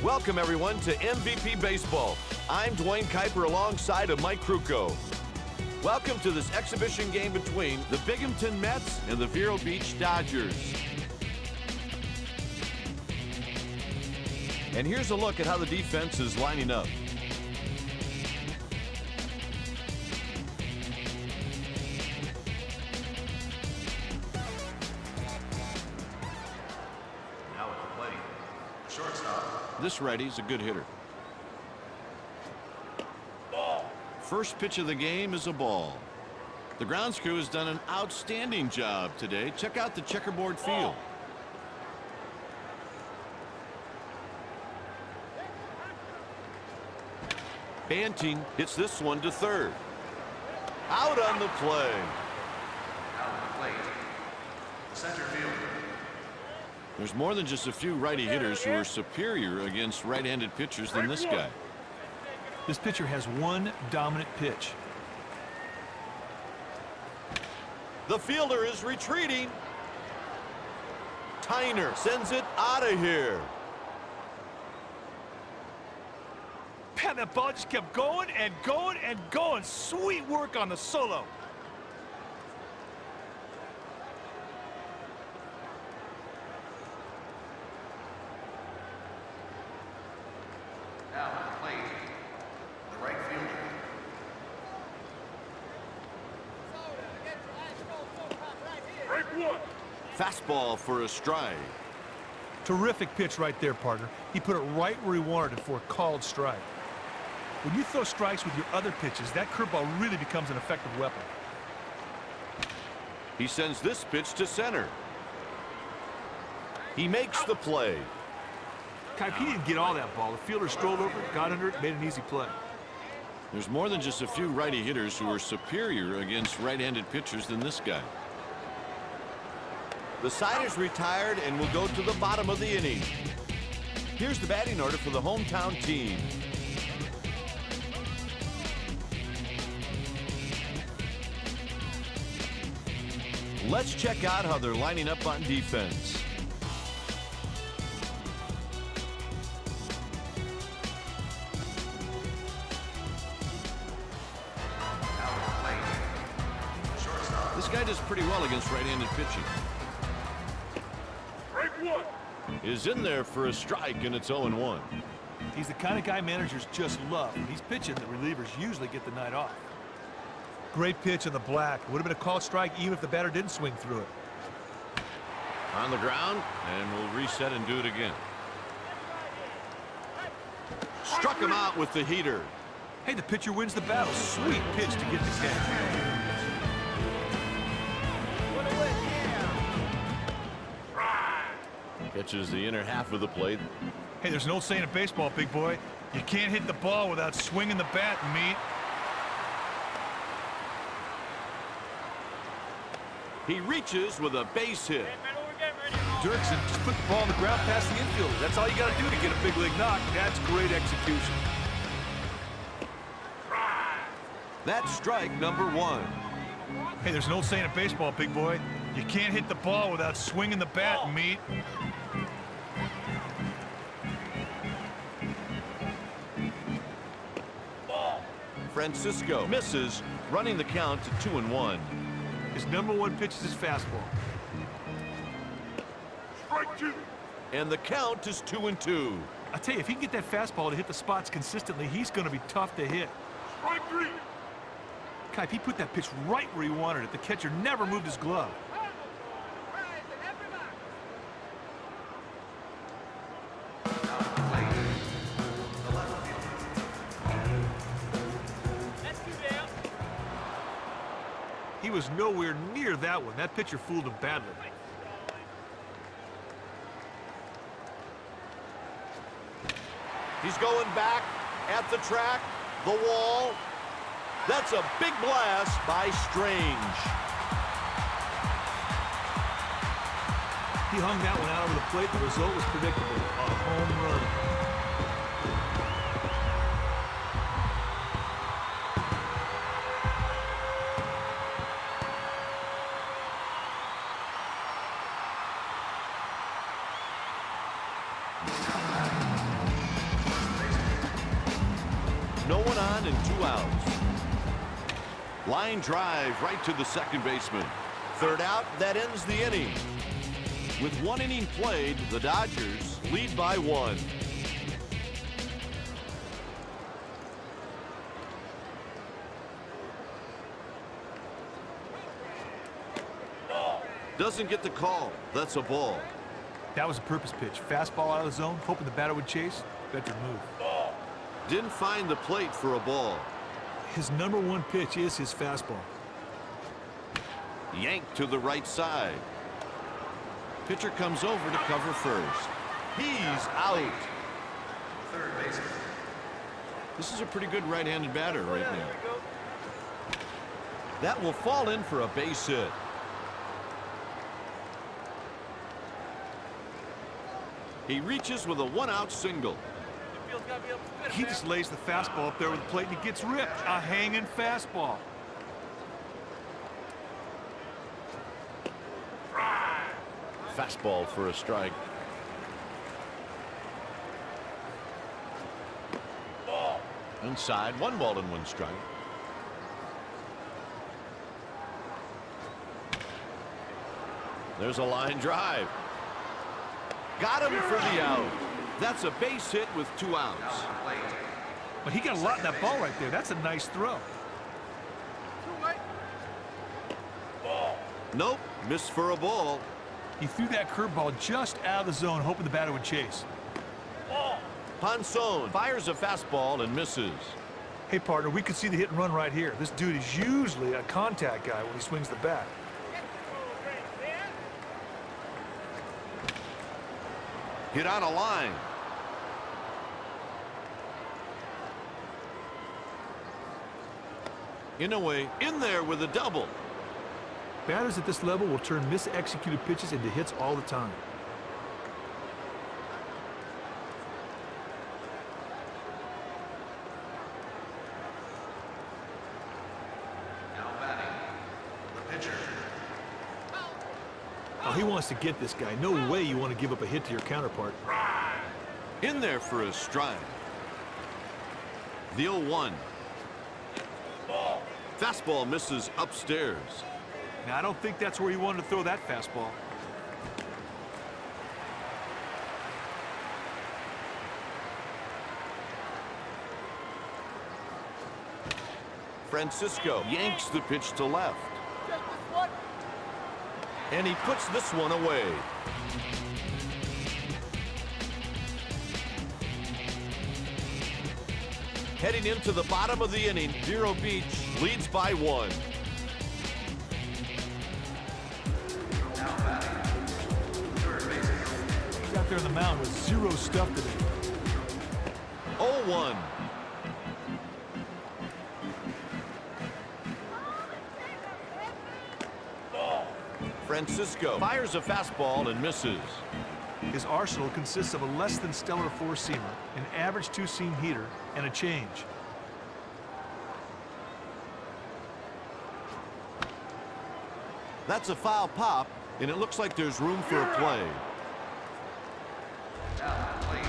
Welcome, everyone, to MVP Baseball. I'm Dwayne Kuiper alongside of Mike Krukow. Welcome to this exhibition game between the Binghamton Mets and the Vero Beach Dodgers. And here's a look at how the defense is lining up. Now at the plate, shortstop. This righty's a good hitter. Ball. First pitch of the game is a ball. The grounds crew has done an outstanding job today. Check out the checkerboard field. Banting hits this one to third. Out on the play. Out at the plate, the center fielder. There's more than just a few righty hitters who are superior against right-handed pitchers than this guy. This pitcher has one dominant pitch. The fielder is retreating. Tyner sends it out of here. Man, that ball just kept going and going and going. Sweet work on the solo. Now at the plate, the right fielder. Fastball for a strike. Terrific pitch right there, partner. He put it right where he wanted it for a called strike. When you throw strikes with your other pitches, that curveball really becomes an effective weapon. He sends this pitch to center. He makes the play. Kuip, he didn't get all that ball. The fielder strolled over, got under it, made an easy play. There's more than just a few righty hitters who are superior against right-handed pitchers than this guy. The side is retired and will go to the bottom of the inning. Here's the batting order for the hometown team. Let's check out how they're lining up on defense. Now at the plate, shortstop. This guy does pretty well against right-handed pitching. Is in there for a strike, and it's 0-1. He's the kind of guy managers just love. When he's pitching, the relievers usually get the night off. Great pitch on the black. Would have been a called strike even if the batter didn't swing through it. On the ground, and we'll reset and do it again. Struck him out with the heater. Hey, the pitcher wins the battle. Sweet pitch to get the catch. Catches the inner half of the plate. Hey, there's an old saying in baseball, big boy. You can't hit the ball without swinging the bat, meat. He reaches with a base hit. Dirksen just put the ball on the ground past the infielder. That's all you got to do to get a big league knock. That's great execution. That's strike number one. Hey, there's an old saying in baseball, big boy. You can't hit the ball without swinging the bat, meat. Francisco misses, running the count to 2-1. His number one pitch is his fastball. Strike two. And the count is 2-2. I tell you, if he can get that fastball to hit the spots consistently, he's going to be tough to hit. Strike three. Kuip, he put that pitch right where he wanted it. The catcher never moved his glove. Now at the plate, the left fielder. He was nowhere near that one. That pitcher fooled him badly. He's going back at the track, the wall. That's a big blast by Strange. He hung that one out over the plate. The result was predictable. A home run. on and 2 outs. Line drive right to the second baseman. Third out, that ends the inning. With 1 inning played, the Dodgers lead by 1. Doesn't get the call. That's a ball. That was a purpose pitch. Fastball out of the zone, hoping the batter would chase. Better move. Didn't find the plate for a ball. His #1 pitch is his fastball. Yanked to the right side. Pitcher comes over to cover first. He's out. Third baseman. This is a pretty good right-handed batter right now. That will fall in for a base hit. He reaches with a 1-out single. He just lays the fastball up there with the plate and he gets ripped. A hanging fastball. Fastball for a strike. Inside, 1 ball and 1 strike. There's a line drive. Got him for the out. That's a base hit with 2 outs. But he got a lot in that ball right there. That's a nice throw. Nope, missed for a ball. He threw that curveball just out of the zone, hoping the batter would chase. Ponson fires a fastball and misses. Hey, partner, we could see the hit and run right here. This dude is usually a contact guy when he swings the bat. Hit on a line. In a way, in there with a double. Batters at this level will turn mis-executed pitches into hits all the time. Now batting, the pitcher. Oh, he wants to get this guy. No way you want to give up a hit to your counterpart. In there for a strike. The 0-1. Fastball misses upstairs. Now, I don't think that's where he wanted to throw that fastball. Francisco yanks the pitch to left. And he puts this one away. Heading into the bottom of the inning, Vero Beach leads by 1. Now batting, third baseman. He's out there on the mound with 0 stuff today. 0-1. Francisco fires a fastball and misses. His arsenal consists of a less than stellar 4-seamer, an average 2-seam heater, and a change. That's a foul pop, and it looks like there's room for a play. Now play.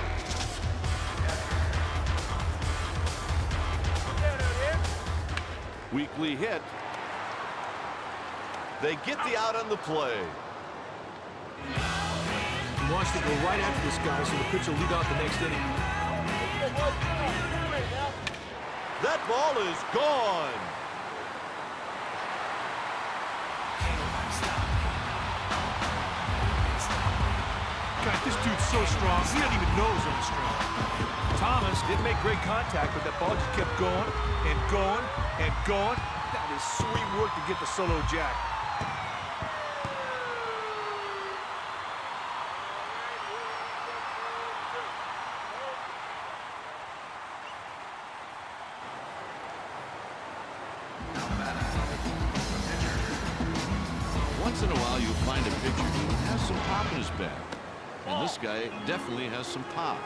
Weakly hit. They get the out on the play. He wants to go right after this guy so the pitcher will lead off the next inning. That ball is gone. God, this dude's so strong, he doesn't even know he's on strong. Thomas didn't make great contact, but that ball just kept going and going and going. That is sweet work to get the solo jack. Once in a while, you'll find a pitcher who has some pop in his bat. And this guy definitely has some pop.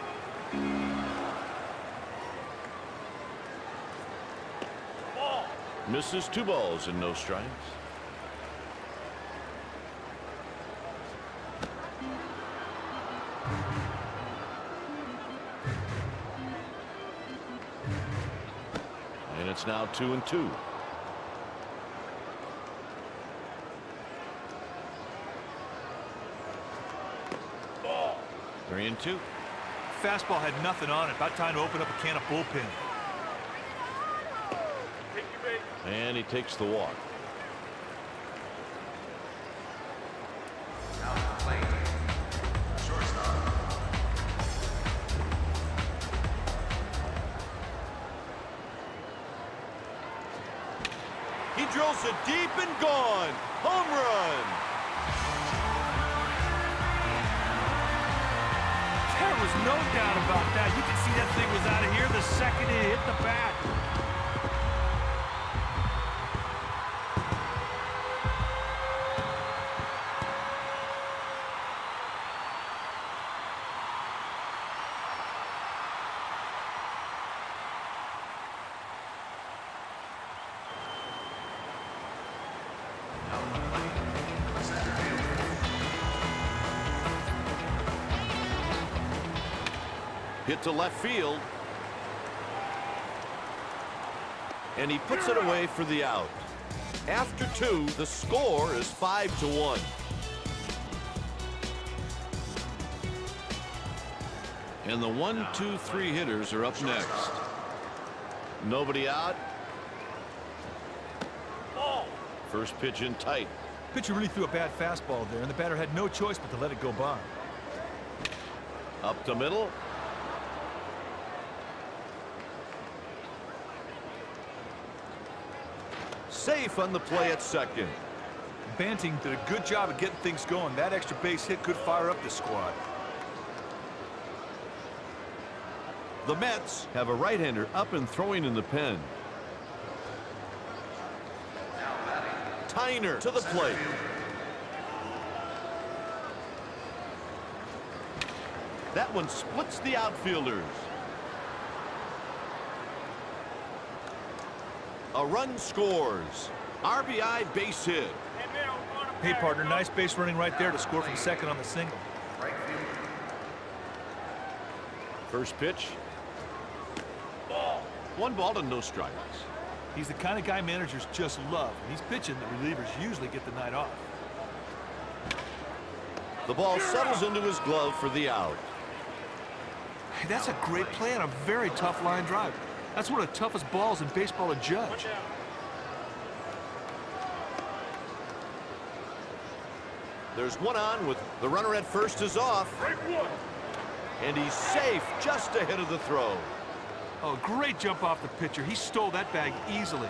Misses 2 balls and no strikes. It's now 2-2. Oh. 3-2. Fastball had nothing on it. About time to open up a can of bullpen. And he takes the walk. Now to the plate, shortstop. He drills it deep and gone. Home run. There was no doubt about that. You can see that thing was out of here the second it hit the bat. Hit to left field. And he puts it away for the out. After 2, the score is 5-1. And the 1, 2, 3 hitters are up next. Nobody out. First pitch in tight. Pitcher really threw a bad fastball there, and the batter had no choice but to let it go by. Up the middle. Safe on the play at second. Banting did a good job of getting things going. That extra base hit could fire up the squad. The Mets have a right-hander up and throwing in the pen. Tyner to the plate. That one splits the outfielders. A run scores. RBI base hit. Hey, partner, nice base running right there to score from second on the single. Right field. First pitch. 1 ball and no strikes. He's the kind of guy managers just love. When he's pitching, the relievers usually get the night off. The ball settles into his glove for the out. Hey, that's a great play on a very tough line drive. That's one of the toughest balls in baseball to judge. There's one on with the runner at first is off. And he's safe just ahead of the throw. Oh, great jump off the pitcher. He stole that bag easily.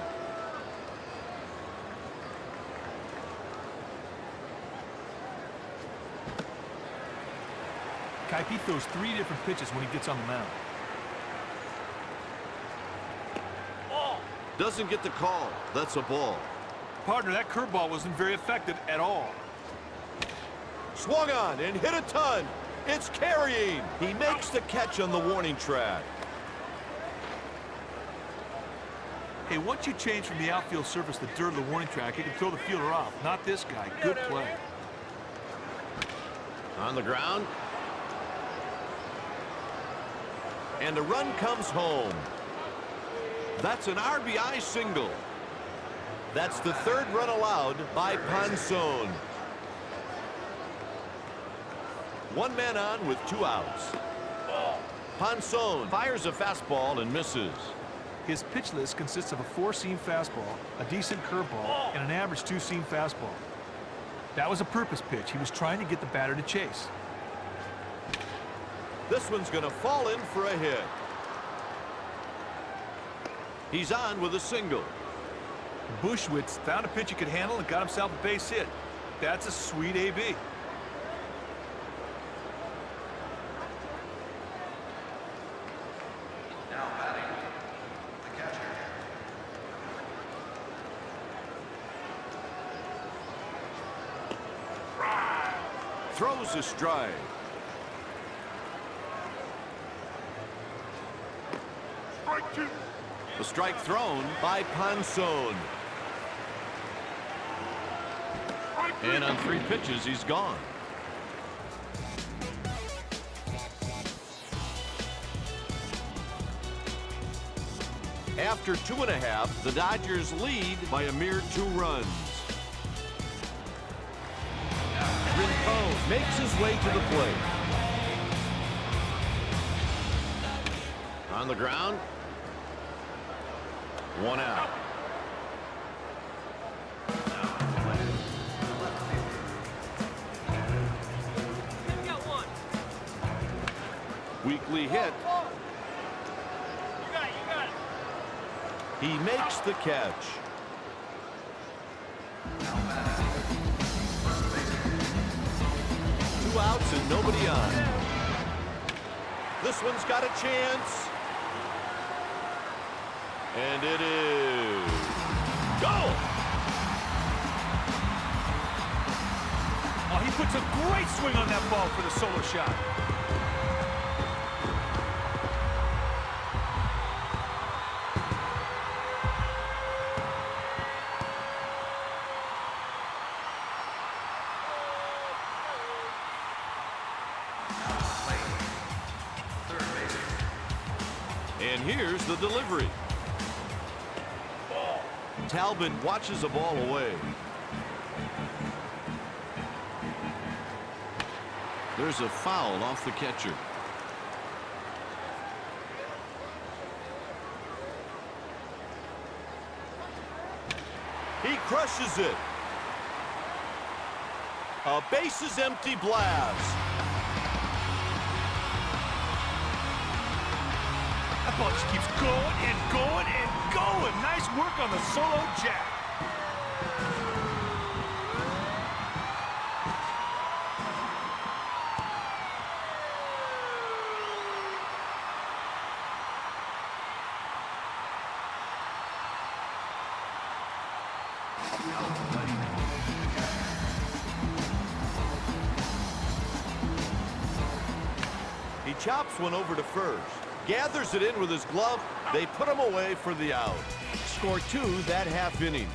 Kaipi throws 3 different pitches when he gets on the mound. Doesn't get the call. That's a ball. Partner, that curveball wasn't very effective at all. Swung on and hit a ton. It's carrying. He makes the catch on the warning track. Hey, once you change from the outfield surface to dirt of the warning track, you can throw the fielder off. Not this guy. Good play. On the ground. And a run comes home. That's an RBI single. That's the 3rd run allowed by Ponson. 1 man on with 2 outs. Ponson fires a fastball and misses. His pitch list consists of a 4-seam fastball, a decent curveball, and an average 2-seam fastball. That was a purpose pitch. He was trying to get the batter to chase. This one's going to fall in for a hit. He's on with a single. Bushwitz found a pitch he could handle and got himself a base hit. That's a sweet AB. Now batting, the catcher. Throws a strike. Strike 2. The strike thrown by Ponson. And on 3 pitches, he's gone. After 2.5, the Dodgers lead by a mere 2 runs. Rincon makes his way to the plate. On the ground. 1 out. Weekly hit. You got it. He makes the catch. Two outs and nobody on. This one's got a chance. And it is goal. Oh, he puts a great swing on that ball for the solo shot. And here's the delivery. Talbot watches the ball away. There's a foul off the catcher. He crushes it. A bases empty blast. That ball just keeps going and going and going. Nice work on the solo jack. He chops one over to first. Gathers it in with his glove. They put him away for the out. Score 2 that half inning.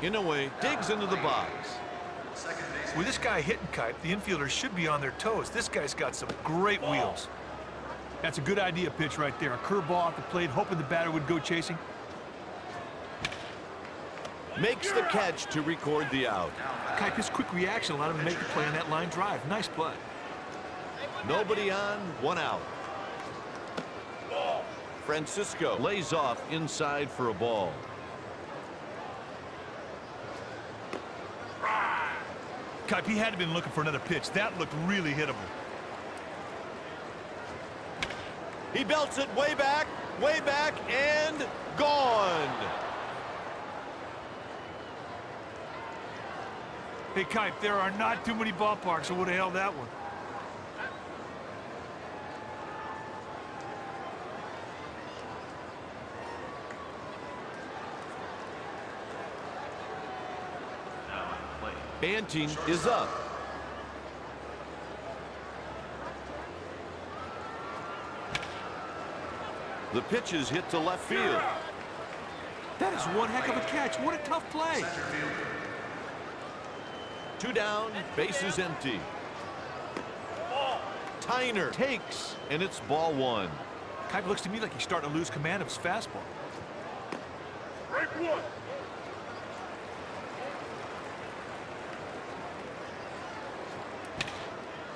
Inouye digs into the box. With this guy hitting Kipe, the infielders should be on their toes. This guy's got some great wheels. That's a good idea pitch right there. A curveball off the plate, hoping the batter would go chasing. Makes the catch to record the out. Kipe, his quick reaction allowed him to make the play on that line drive. Nice play. Nobody on, 1 out. Francisco lays off inside for a ball. Kipe, he had to have been looking for another pitch. That looked really hittable. He belts it way back, and gone. Hey, Kipe, there are not too many ballparks that would have held that one. Banting is up. The pitch is hit to left field. That is one heck of a catch. What a tough play. 2 down, bases empty. Tyner takes, and it's ball 1. Kipe looks to me like he's starting to lose command of his fastball.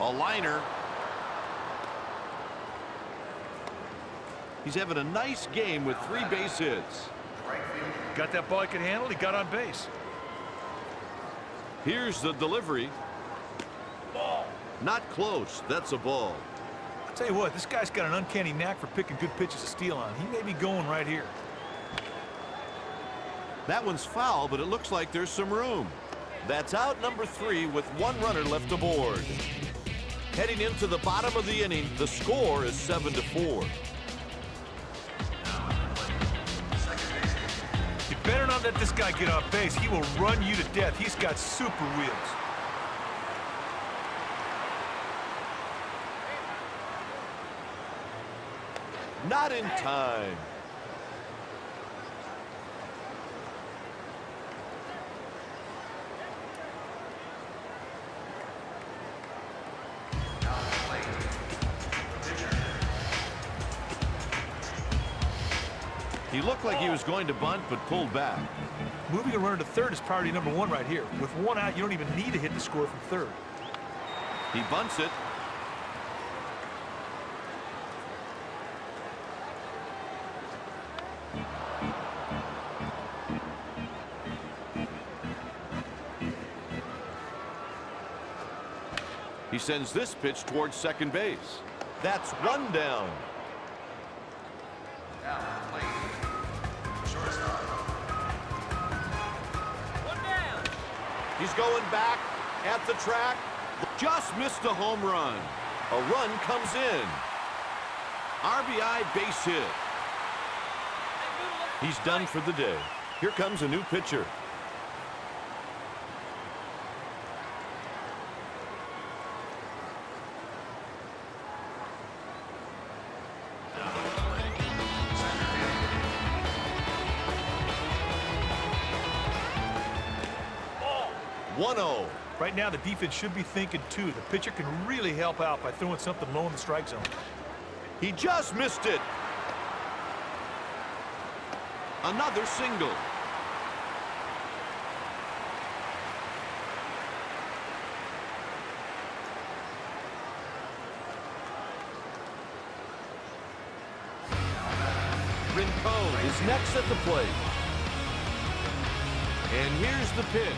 A liner. He's having a nice game with 3 base hits. Got that ball he could handle. He got on base. Here's the delivery. Not close. That's a ball. I'll tell you what, this guy's got an uncanny knack for picking good pitches to steal on. He may be going right here. That one's foul, but it looks like there's some room. That's out number 3 with 1 runner left aboard. Heading into the bottom of the inning, the score is 7-4. You better not let this guy get off base. He will run you to death. He's got super wheels. Not in time. He looked like he was going to bunt, but pulled back. Moving a runner to third is priority number one right here. With one out, you don't even need to hit the score from third. He bunts it. He sends this pitch towards second base. That's one down. Now at the plate, shortstop. One down. He's going back at the track. Just missed a home run. A run comes in. RBI base hit. He's done for the day. Here comes a new pitcher. Oh. 1-0. Right now, the defense should be thinking, too. The pitcher can really help out by throwing something low in the strike zone. He just missed it. Another single. Rincon is next at the plate. And here's the pitch.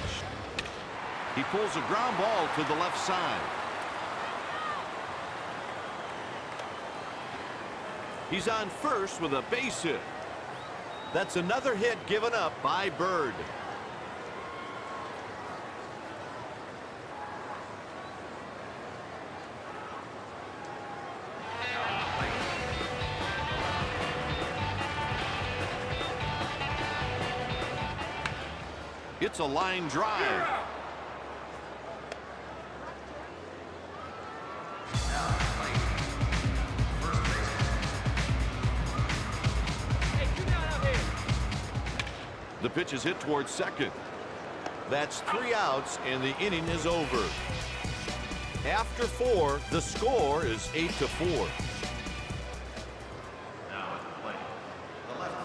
He pulls a ground ball to the left side. He's on first with a base hit. That's another hit given up by Bird. It's a line drive. The pitch is hit towards second. That's 3 outs, and the inning is over. After 4, the score is 8-4. Now at the plate, the left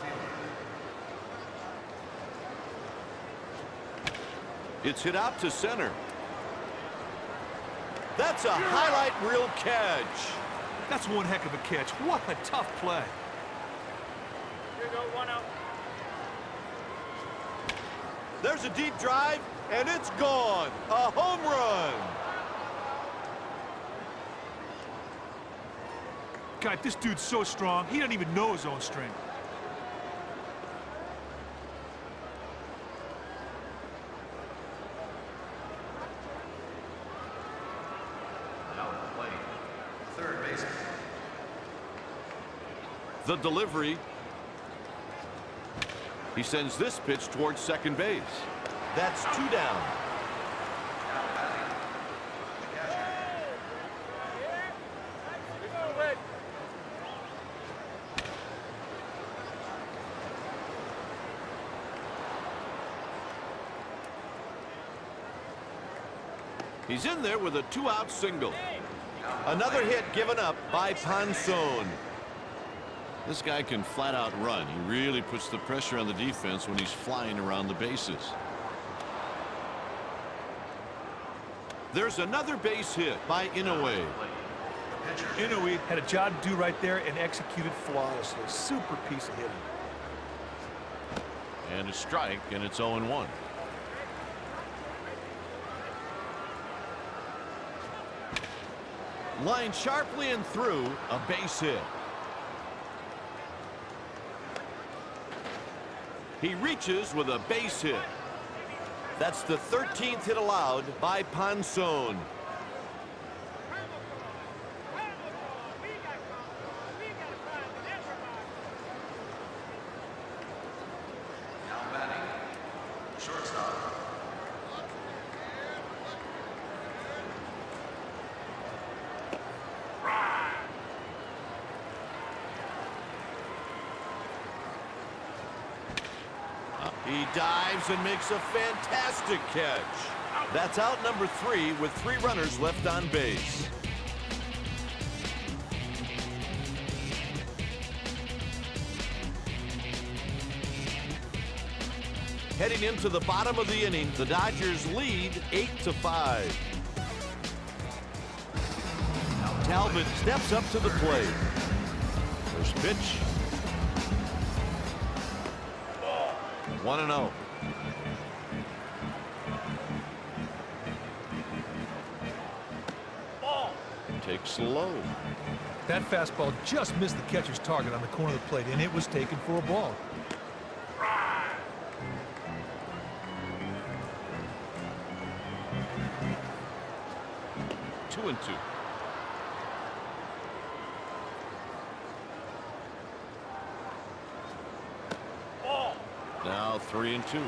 fielder. It's hit out to center. That's a highlight reel catch. That's one heck of a catch. What a tough play. Here you go, 1 out. There's a deep drive, and it's gone. A home run. God, this dude's so strong, he doesn't even know his own strength. Now at the plate, third baseman. The delivery. He sends this pitch towards second base. That's 2 down. Now batting, the catcher. He's in there with a 2-out single. Another hit given up by Ponson. This guy can flat out run. He really puts the pressure on the defense when he's flying around the bases. There's another base hit by Inoue. Inoue had a job to do right there and executed flawlessly. Super piece of hitting. And a strike, and it's 0-1. Line sharply and through, a base hit. He reaches with a base hit. That's the 13th hit allowed by Ponson. Now batting, shortstop. He dives and makes a fantastic catch. That's out number 3 with 3 runners left on base. Heading into the bottom of the inning, the Dodgers lead 8-5. Talbot steps up to the plate. First pitch. 1-0. Takes low. That fastball just missed the catcher's target on the corner of the plate, and it was taken for a ball. 2-2. Now 3-2.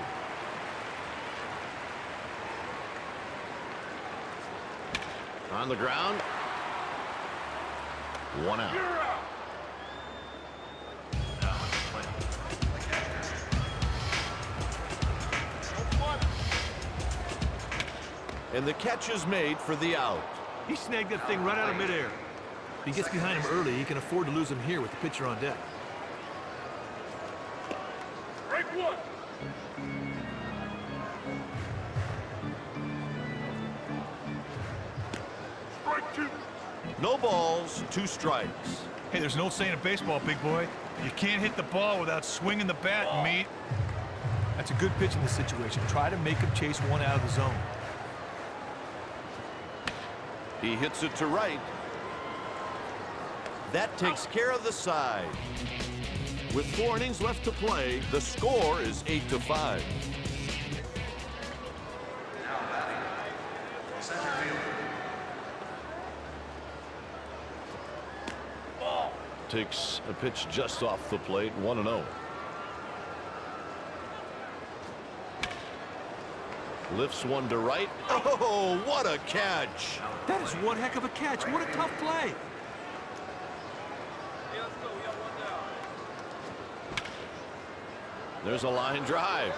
On the ground. 1 out. And the catch is made for the out. He snagged that thing right out of midair. If he gets behind him early, he can afford to lose him here with the pitcher on deck. Strike one. Strike two. No balls, 2 strikes. Hey, there's an old saying in baseball, big boy. You can't hit the ball without swinging the bat, mate. That's a good pitch in this situation. Try to make him chase one out of the zone. He hits it to right. That takes care of the side. With 4 innings left to play, the score is 8-5. Now batting, center fielder. Takes a pitch just off the plate, 1-0. Lifts one to right. Oh, what a catch! That is one heck of a catch. What a tough play. Hey, let's go. We got one down. There's a line drive.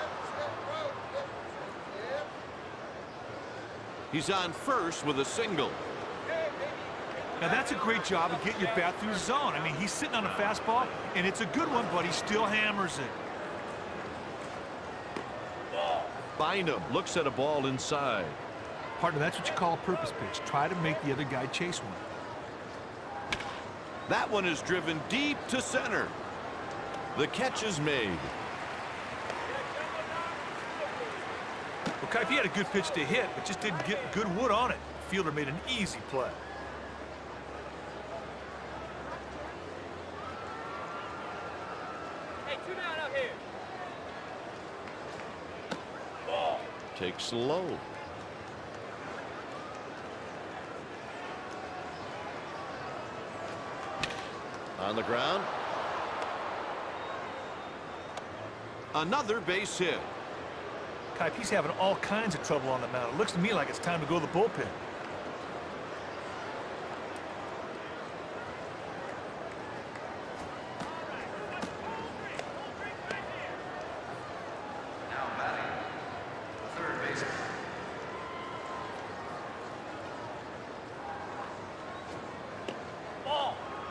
He's on first with a single. Now, that's a great job of getting your bat through the zone. I mean, he's sitting on a fastball, and it's a good one, but he still hammers it. Bynum looks at a ball inside. Partner, that's what you call a purpose pitch. Try to make the other guy chase one. That one is driven deep to center. The catch is made. Well, Kipe, he had a good pitch to hit, but just didn't get good wood on it. The fielder made an easy play. Hey, 2 down out here. Takes low. On the ground. Another base hit. Kipe, he's having all kinds of trouble on the mound. It looks to me like it's time to go to the bullpen. Now batting, the third baseman.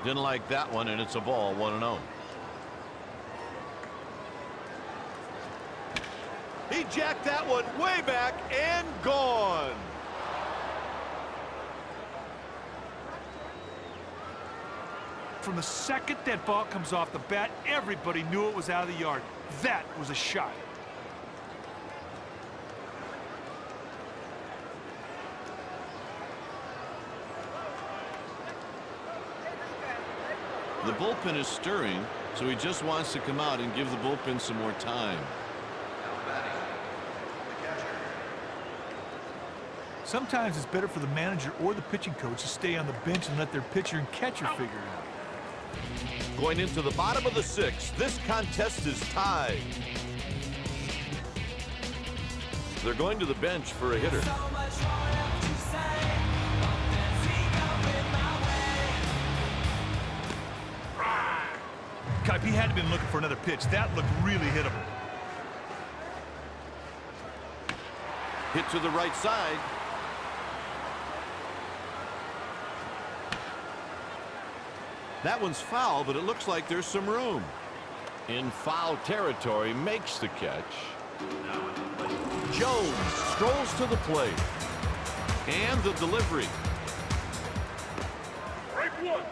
Didn't like that one, and it's a ball, 1-0. He jacked that one way back and gone. From the second that ball comes off the bat, everybody knew it was out of the yard. That was a shot. The bullpen is stirring, so he just wants to come out and give the bullpen some more time. Now batting, the catcher. Sometimes it's better for the manager or the pitching coach to stay on the bench and let their pitcher and catcher figure it out. Going into the bottom of the 6th, this contest is tied. They're going to the bench for a hitter. Kipe, he had to been looking for another pitch. That looked really hittable. Hit to the right side. That one's foul, but it looks like there's some room. In foul territory, makes the catch. Jones strolls to the plate. And the delivery. Strike one.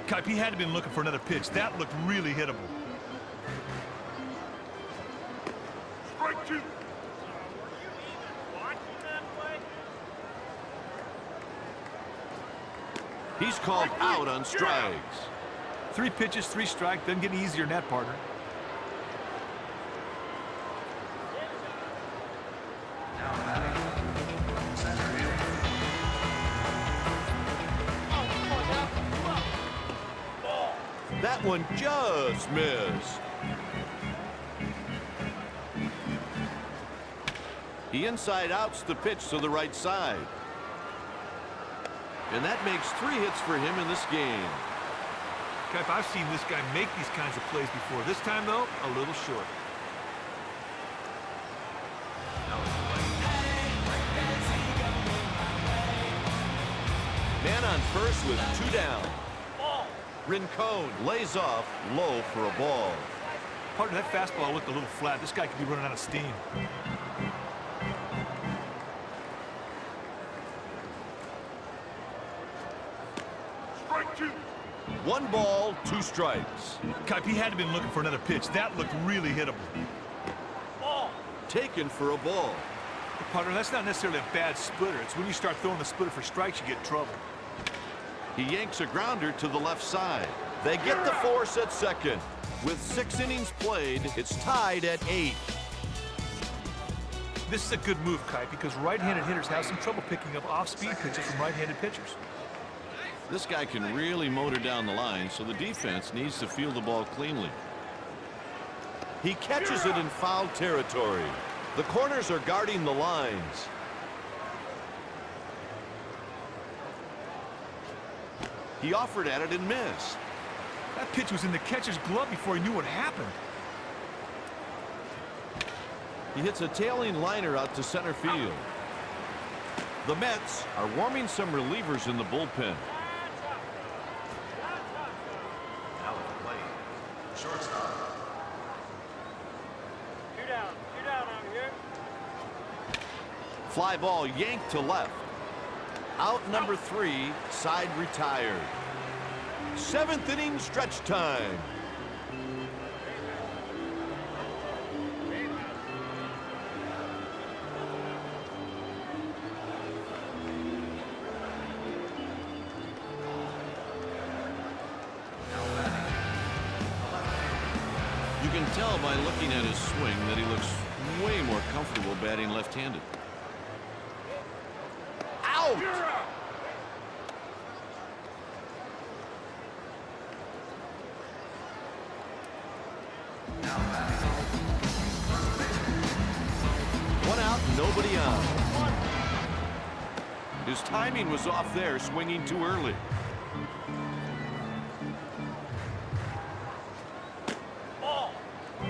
Kipe, he had to been looking for another pitch. That looked really hittable. Strike two. Were you even watching that play? He's called out on strikes. 3 pitches, 3 strikes. Doesn't get any easier than that, partner. That one just missed. He inside outs the pitch to the right side. And that makes 3 hits for him in this game. Kipe, I've seen this guy make these kinds of plays before. This time, though, a little short. Man on first with 2 down. Rincon lays off low for a ball. Partner, that fastball looked a little flat. This guy could be running out of steam. Strike two. 1 ball, 2 strikes. Kipe, he had to been looking for another pitch. That looked really hittable. Taken for a ball. Partner, that's not necessarily a bad splitter. It's when you start throwing the splitter for strikes, you get in trouble. He yanks a grounder to the left side. They get the force at second. With 6 innings played, it's tied at 8. This is a good move, Kipe, because right-handed hitters have some trouble picking up off-speed pitches from right-handed pitchers. This guy can really motor down the line, so the defense needs to field the ball cleanly. He catches it in foul territory. The corners are guarding the lines. He offered at it and missed. That pitch was in the catcher's glove before he knew what happened. He hits a tailing liner out to center field. The Mets are warming some relievers in the bullpen. Now at the plate, shortstop. 2 down out here. Fly ball yanked to left. Out number 3, side retired. 7th inning stretch time. You can tell by looking at his swing that he looks way more comfortable batting left-handed. Out! You're out. One out, nobody on. His timing was off there, swinging too early.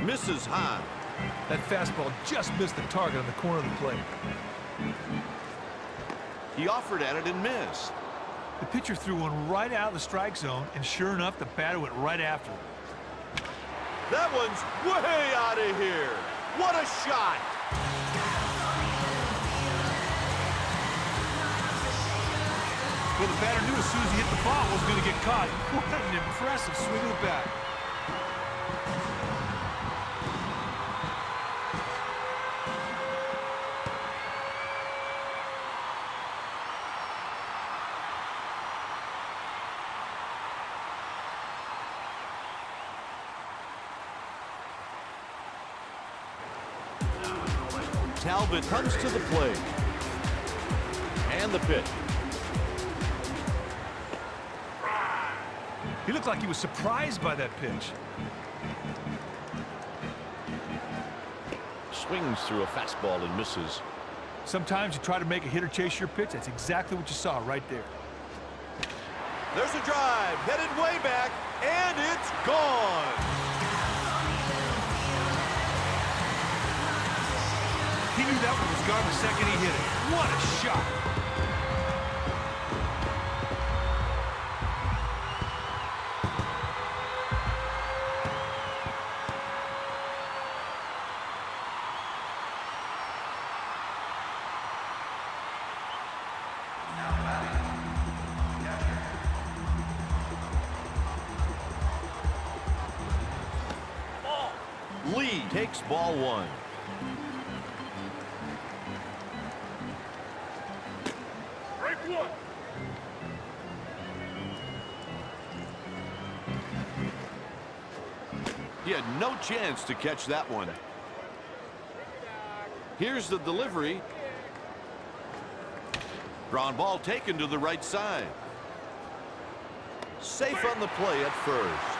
Misses high. That fastball just missed the target on the corner of the plate. He offered at it and missed. The pitcher threw one right out of the strike zone, and sure enough, the batter went right after it. That one's way out of here. What a shot. Well, the batter knew as soon as he hit the ball it was going to get caught. What an impressive swing of the bat. Talbot comes to the plate. And the pitch. He looked like he was surprised by that pitch. Swings through a fastball and misses. Sometimes you try to make a hitter chase your pitch. That's exactly what you saw right there. There's a drive, headed way back, and it's gone. He knew that one was gone the second he hit it. What a shot. Lee takes ball one. Strike one. He had no chance to catch that one. Here's the delivery. Ground ball taken to the right side. Safe on the play at first.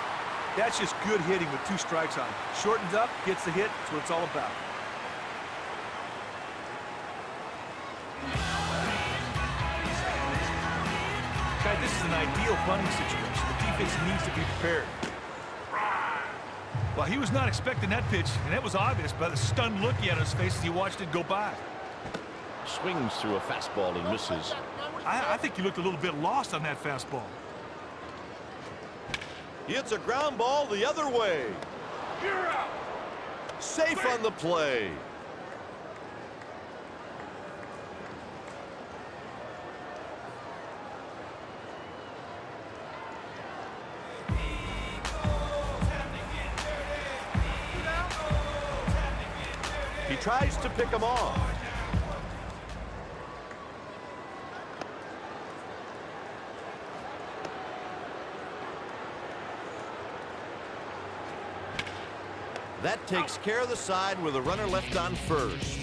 That's just good hitting with 2 strikes on it. Shortens up, gets the hit. That's what it's all about. Guy, this is an ideal bunting situation. The defense needs to be prepared. Well, he was not expecting that pitch, and that was obvious by the stunned look he had on his face as he watched it go by. Swings through a fastball and misses. I think he looked a little bit lost on that fastball. He hits a ground ball the other way. You're out. Safe on the play. He tries to pick him off. That takes care of the side with a runner left on first.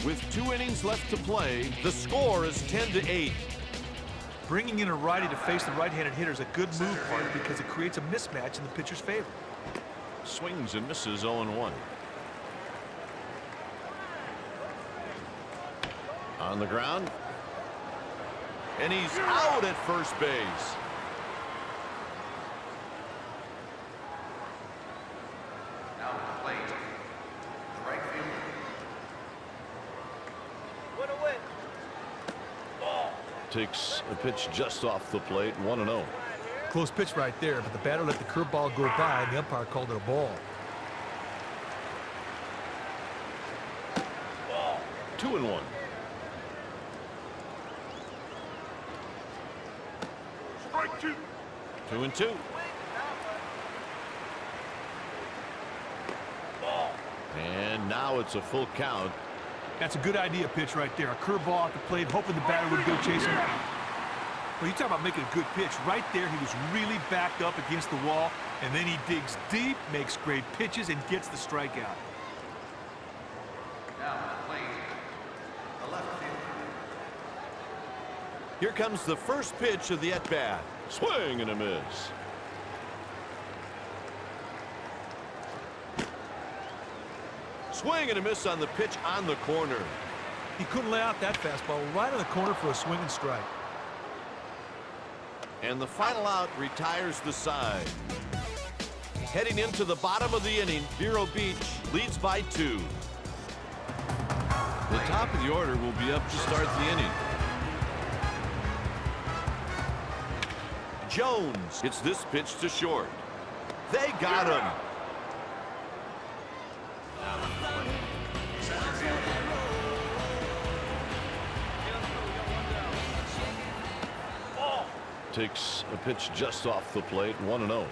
With 2 innings left to play, the score is 10-8. Bringing in a righty to face the right-handed hitter is a good move, partner, because it creates a mismatch in the pitcher's favor. Swings and misses 0-1. On the ground. And he's out at first base. Now at the plate, the right fielder. What a win. Ball. Takes a pitch just off the plate, 1-0. Close pitch right there, but the batter let the curveball go by, and the umpire called it a ball. 2-1. Strike two. 2-2. And now it's a full count. That's a good idea pitch right there. A curveball at the plate, hoping the batter would go chasing. Well, you talk about making a good pitch. Right there, he was really backed up against the wall, and then he digs deep, makes great pitches, and gets the strikeout. Now at the plate, the left fielder. Here comes the first pitch of the at-bat. Swing and a miss. Swing and a miss on the pitch on the corner. He couldn't lay out that fastball right on the corner for a swing and strike. And the final out retires the side. Heading into the bottom of the inning, Vero Beach leads by 2. The top of the order will be up to start the inning. Jones hits this pitch to short. They got him. Takes a pitch just off the plate, 1-0.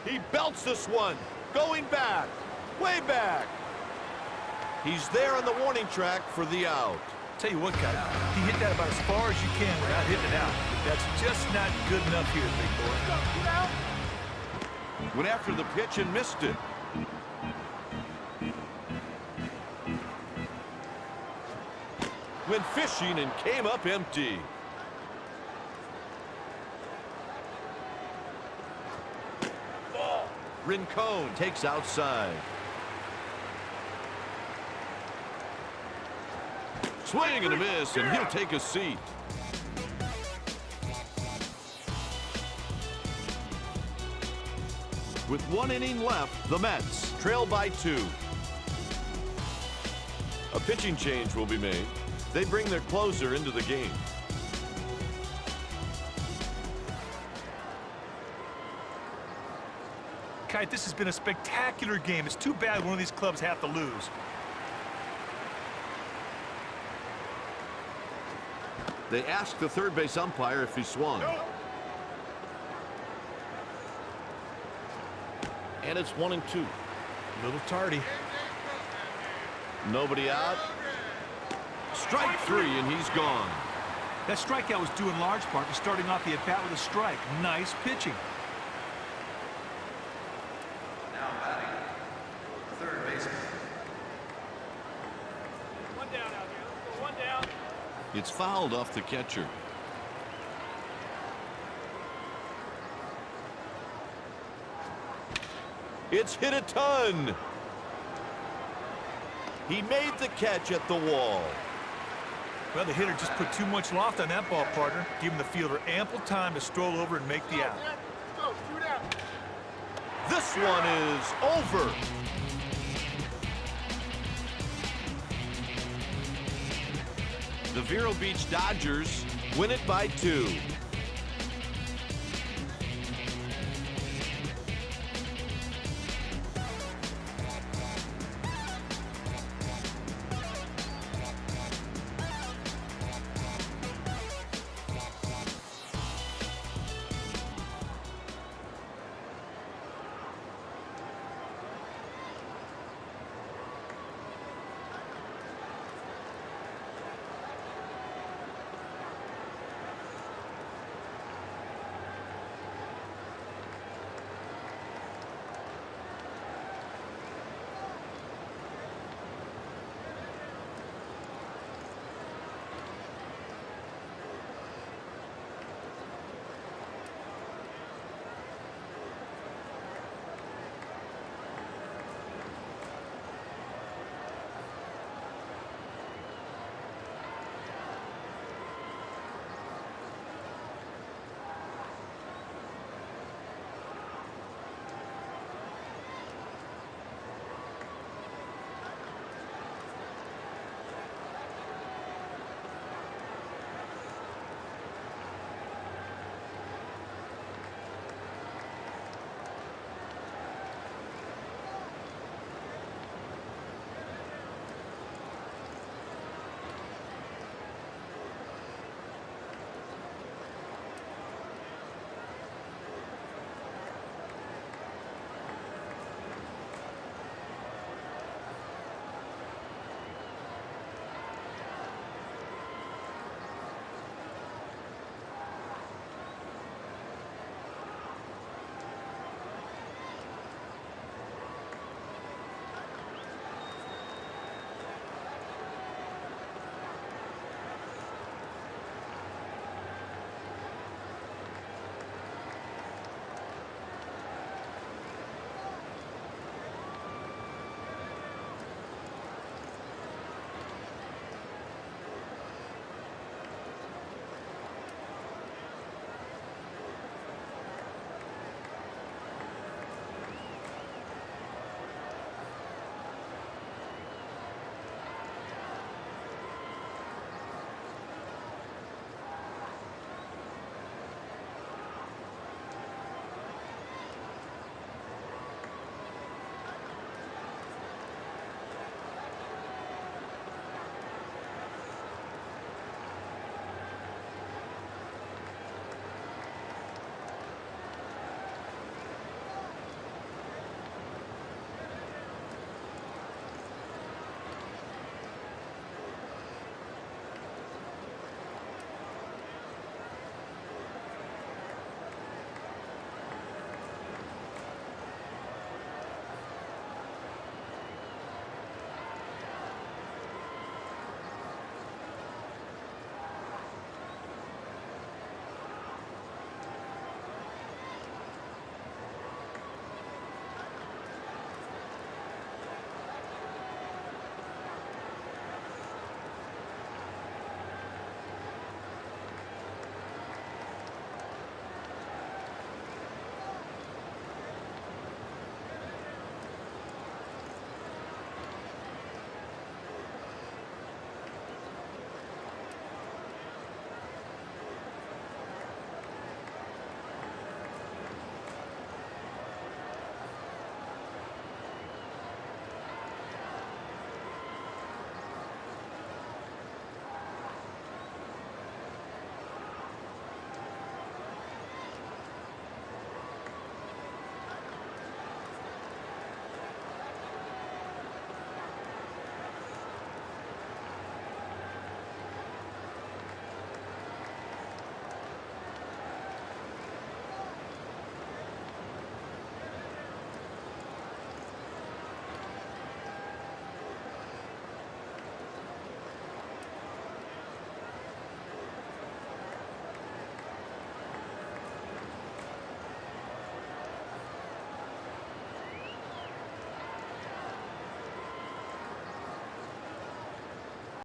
He belts this one, going back, way back. He's there on the warning track for the out. Tell you what, guy, he hit that about as far as you can without hitting it out. That's just not good enough here, big boy. Went after the pitch and missed it. Went fishing and came up empty. Rincon takes outside. Swing and a miss, and he'll take a seat. With 1 inning left, the Mets trail by 2. A pitching change will be made. They bring their closer into the game. Kite, this has been a spectacular game. It's too bad one of these clubs have to lose. They asked the third base umpire if he swung. No. And it's 1-2. A little tardy. Nobody out. Strike 3, and he's gone. That strikeout was due in large part to starting off the at-bat with a strike. Nice pitching. Now batting, the third baseman. One down out here. Let's go one down. It's fouled off the catcher. It's hit a ton. He made the catch at the wall. Well, the hitter just put too much loft on that ball, partner, giving the fielder ample time to stroll over and make the out. Let's go. Shoot out. This one is over. The Vero Beach Dodgers win it by 2.